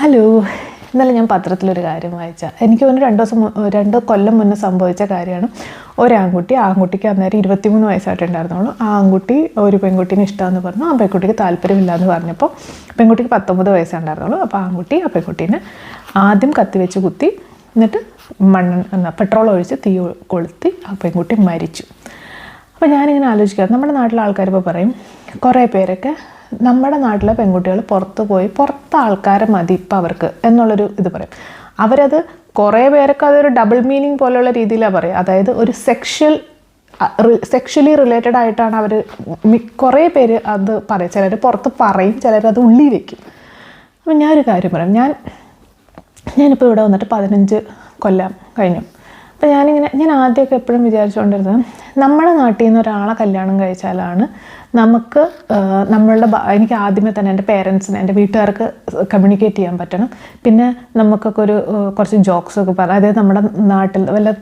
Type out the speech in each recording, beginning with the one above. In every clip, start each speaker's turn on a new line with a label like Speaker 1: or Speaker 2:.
Speaker 1: Hello, ഇന്നലെ ഞാൻ പത്രത്തിലൊരു കാര്യം വായിച്ചാൽ എനിക്ക് തോന്നുന്നു 2 കൊല്ലം മുന്നേ സംഭവിച്ച കാര്യമാണ്. ആൺകുട്ടിക്ക് അന്നേരം 23 വയസ്സായിട്ടുണ്ടായിരുന്നുള്ളൂ. ആ ആൺകുട്ടി ഒരു പെൺകുട്ടീനെ ഇഷ്ടമെന്ന് പറഞ്ഞു. ആ പെൺകുട്ടിക്ക് താല്പര്യമില്ല എന്ന് പറഞ്ഞപ്പോൾ പെൺകുട്ടിക്ക് 19 വയസ്സുണ്ടായിരുന്നുള്ളൂ. അപ്പോൾ ആ പെൺകുട്ടീനെ ആദ്യം കത്തിവെച്ച് കുത്തി, എന്നിട്ട് പെട്രോൾ ഒഴിച്ച് തീ കൊളുത്തി ആ പെൺകുട്ടി മരിച്ചു. അപ്പോൾ ഞാനിങ്ങനെ ആലോചിക്കാം, നമ്മുടെ നാട്ടിലെ ആൾക്കാർ ഇപ്പോൾ പറയും, കുറേ പേരൊക്കെ നമ്മുടെ നാട്ടിലെ പെൺകുട്ടികൾ പുറത്തെ ആൾക്കാരെ മതി ഇപ്പം അവർക്ക് എന്നുള്ളൊരു ഇത് പറയും. അവരത് കുറേ പേരൊക്കെ അതൊരു ഡബിൾ മീനിങ് പോലെയുള്ള രീതിയിലാണ് പറയുക. അതായത് ഒരു സെക്ഷലി റിലേറ്റഡ് ആയിട്ടാണ് അവർ കുറേ പേര് അത് പറയും. ചിലർ പുറത്ത് പറയും, ചിലരത് ഉള്ളിൽ വയ്ക്കും. അപ്പം ഞാനൊരു കാര്യം പറയാം. ഞാനിപ്പോൾ ഇവിടെ വന്നിട്ട് 15 കൊല്ലം കഴിഞ്ഞു. അപ്പോൾ ഞാൻ ആദ്യമൊക്കെ എപ്പോഴും വിചാരിച്ചുകൊണ്ടിരുന്നത്, നമ്മുടെ നാട്ടിൽ നിന്ന് ഒരാളെ കല്യാണം കഴിച്ചാലാണ് നമുക്ക് എനിക്ക് ആദ്യമേ തന്നെ എൻ്റെ പേരൻസിന്, എൻ്റെ വീട്ടുകാർക്ക് കമ്മ്യൂണിക്കേറ്റ് ചെയ്യാൻ പറ്റണം. പിന്നെ നമുക്കൊക്കെ കുറച്ച് ജോക്സൊക്കെ അതായത് നമ്മുടെ നാട്ടിൽ വല്ല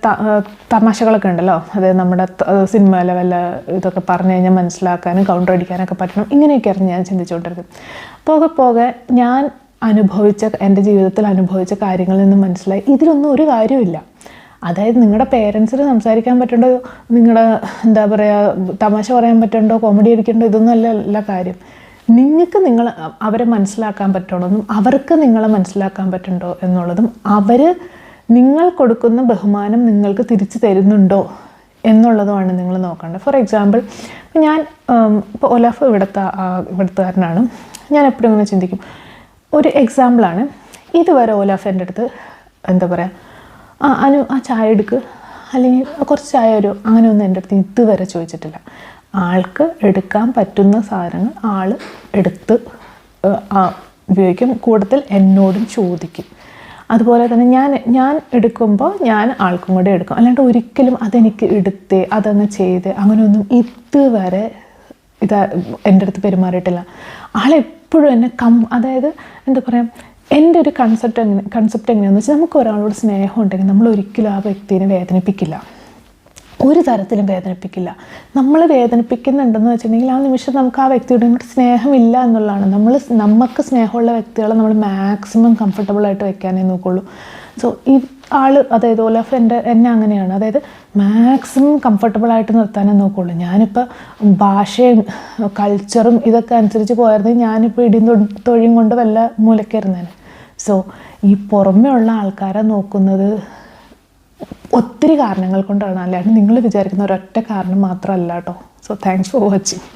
Speaker 1: തമാശകളൊക്കെ ഉണ്ടല്ലോ, അതായത് നമ്മുടെ സിനിമയിലെ വല്ല ഇതൊക്കെ പറഞ്ഞു കഴിഞ്ഞാൽ മനസ്സിലാക്കാനും കൗണ്ടർ അടിക്കാനൊക്കെ പറ്റണം. ഇങ്ങനെയൊക്കെയായിരുന്നു ഞാൻ ചിന്തിച്ചുകൊണ്ടിരുന്നത്. പോകെ ഞാൻ എൻ്റെ ജീവിതത്തിൽ അനുഭവിച്ച കാര്യങ്ങളിൽ നിന്ന് മനസ്സിലായി, ഇതിലൊന്നും ഒരു കാര്യമില്ല. അതായത് നിങ്ങളുടെ പേരൻസിന് സംസാരിക്കാൻ പറ്റണ്ടോ, നിങ്ങളുടെ എന്താ പറയുക തമാശ പറയാൻ പറ്റണ്ടോ, കോമഡി അടിക്കണ്ടോ, ഇതൊന്നും അല്ല കാര്യം. നിങ്ങൾക്ക് അവരെ മനസ്സിലാക്കാൻ പറ്റണമെന്നും അവർക്ക് നിങ്ങളെ മനസ്സിലാക്കാൻ പറ്റണ്ടോ എന്നുള്ളതും നിങ്ങൾ കൊടുക്കുന്ന ബഹുമാനം നിങ്ങൾക്ക് തിരിച്ചു തരുന്നുണ്ടോ എന്നുള്ളതുമാണ് നിങ്ങൾ നോക്കേണ്ടത്. ഫോർ എക്സാമ്പിൾ, ഇപ്പോൾ ഒലാഫ് ഇവിടുത്തുകാരനാണ്. ഞാൻ എപ്പോഴും ഇങ്ങനെ ചിന്തിക്കും. ഒരു എക്സാമ്പിളാണ്, ഇതുവരെ ഒലാഫ് എൻ്റെ അടുത്ത് എന്താ പറയുക, അനു ആ ചായ എടുക്ക്, അല്ലെങ്കിൽ കുറച്ച് ചായ വരൂ, അങ്ങനെയൊന്നും എൻ്റെ അടുത്ത് ഇതുവരെ ചോദിച്ചിട്ടില്ല. ആൾക്ക് എടുക്കാൻ പറ്റുന്ന സാധനങ്ങൾ ആൾ എടുത്ത് ഉപയോഗിക്കും. കൂടുതൽ എന്നോടും ചോദിക്കും. അതുപോലെ തന്നെ ഞാൻ എടുക്കുമ്പോൾ ഞാൻ ആൾക്കും കൂടെ എടുക്കും. അല്ലാണ്ട് ഒരിക്കലും അതെനിക്ക് എടുത്തേ അതങ്ങ് ചെയ്തേ അങ്ങനെയൊന്നും ഇതുവരെ എൻ്റെ അടുത്ത് പെരുമാറിയിട്ടില്ല. ആളെപ്പോഴും എന്നെ അതായത് എന്താ പറയുക, എൻ്റെ ഒരു കൺസെപ്റ്റ് എങ്ങനെയാണെന്ന് വെച്ചാൽ, നമുക്ക് ഒരാളോട് സ്നേഹം ഉണ്ടെങ്കിൽ നമ്മൾ ഒരിക്കലും ആ വ്യക്തിനെ വേദനിപ്പിക്കില്ല, ഒരു തരത്തിലും വേദനിപ്പിക്കില്ല. നമ്മൾ വേദനിപ്പിക്കുന്നുണ്ടെന്ന് വെച്ചിട്ടുണ്ടെങ്കിൽ ആ നിമിഷം നമുക്ക് ആ വ്യക്തിയോട് സ്നേഹമില്ല എന്നുള്ളതാണ്. നമുക്ക് സ്നേഹമുള്ള വ്യക്തികളെ നമ്മൾ മാക്സിമം കംഫർട്ടബിളായിട്ട് വെക്കാനേ നോക്കുള്ളൂ. സോ അതായത് ഒലാഫ് എന്നെ അങ്ങനെയാണ്, അതായത് മാക്സിമം കംഫർട്ടബിളായിട്ട് നിർത്താനേ നോക്കുള്ളൂ. ഞാനിപ്പോൾ ഭാഷയും കൾച്ചറും ഇതൊക്കെ അനുസരിച്ച് പോയിരുന്നെങ്കിൽ ഞാനിപ്പോൾ ഇടിയും തൊഴിയും കൊണ്ട് വല്ല മൂലക്കായിരുന്നേനെ. സോ ഈ പുറമേ ഉള്ള ആൾക്കാരെ നോക്കുന്നത് ഒത്തിരി കാരണങ്ങൾ കൊണ്ടാണ്, അല്ലാണ്ട് നിങ്ങൾ വിചാരിക്കുന്ന ഒരൊറ്റ കാരണം മാത്രമല്ല കേട്ടോ. So thanks for watching.